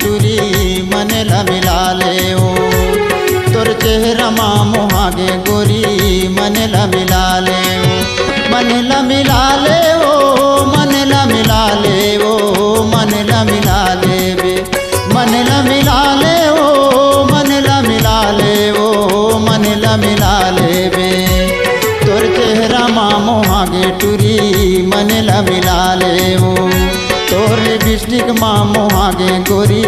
टूरी मन ला मिला ले ओ तोर चेहरा मा मोहागे गोरी मन ला मिला ले ओ मन ला मिला ले ओ मन ला मिला ले ओ मन ला मिला ले बे मन ला मिला ले ओ मन ला मिला ले ओ मन ला मिला ले बे तोर चेहरा मा मोहागे टूरी मन ला मिला ले ओ तोर लिपस्टिक मा मोहागे गोरी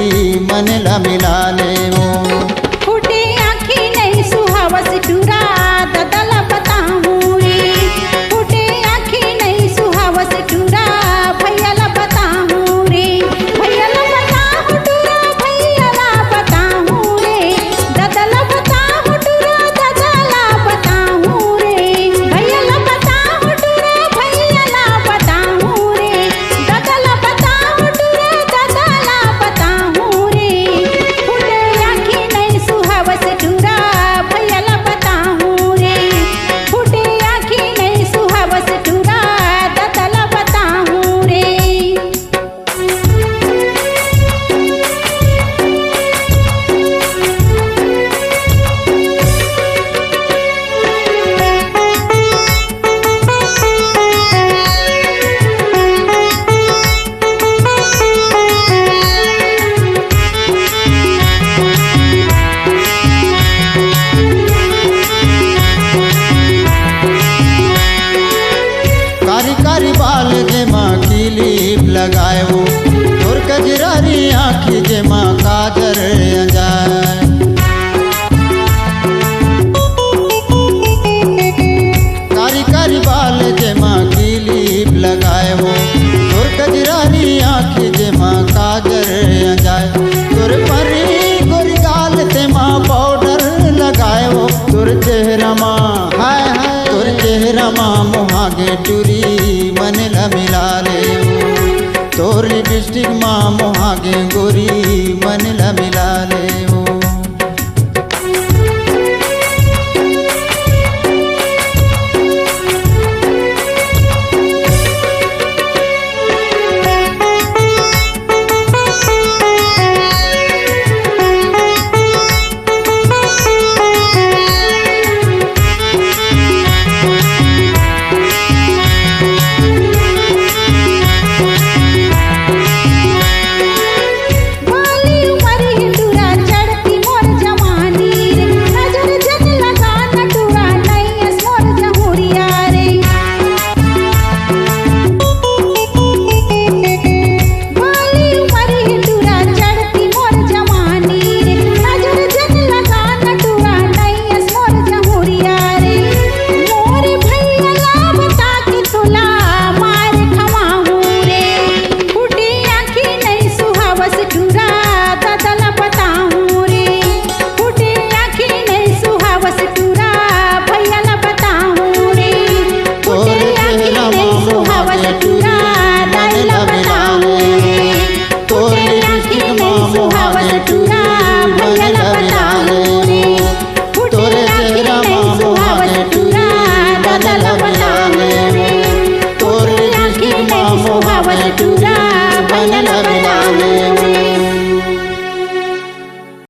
मन ला मिला ले ओ फूटे आँखी नहीं सुहावस टूरा ददला बताऊं रे फूटे आँखी नहीं सुहावस टूरा भैया ला बताऊं रे भैया ला बताऊं टूरा भैया ला बताऊं रे ददला बताऊं टूरा ददला बताऊं रे भैया ला बताऊं टूरा भैया ला बताऊं रे ददला बताऊं टूरा ददला बताऊं रे फूटे आँखी नहीं सुहावस टूरा भैया ला बताऊं रे फूटे आँखी नहीं सुहावस टूरा ददला बताऊं रे। कारी कारी बाल जे माँ क्लिप लगाए वो तोर कजरारी आँखी जे माँ काजर अंजाए कारी कारी बाल जे माँ क्लिप लगाए वो तोर कजरारी आँखी जे माँ काजर अंजाए तोर परी गोरी गाल ते माँ पाउडर लगाए वो तोर चेहरा माँ हाय हाय तोर चेहरा माँ मोहागे टूरी मन ला मिला ले ओ तोर लिपस्टिक माँ मोहागे गोरी मन ला मिला ले ओ वाली उमर हिंदुरा चढ़ती मोर जवानी रे नजर जन लगा नटुरा नहीं मोर जहुरिया रे वाली उमर हिंदुरा चढ़ती मोर जवानी रे नजर जन लगा नटुरा नहीं मोर जहुरिया रे मोर भैया ला बता के तुला मार खवाऊं रे फूटी आँखी नहीं सुहावस टूरा ददला बताऊं रे फूटी आँखी नहीं सुहावस टूरा भैया ला बताऊं रे फूटी आँखी नहीं सुहावस टूरा ददला बताऊं रे फूटी आँखी नहीं सुहावस टूरा भैया ला बताऊं रे फूटी आँखी नहीं सुहावस टूरा ददला बताऊं रे फूटी आँखी नहीं सुहावस टूरा भैया ला बताऊं रे।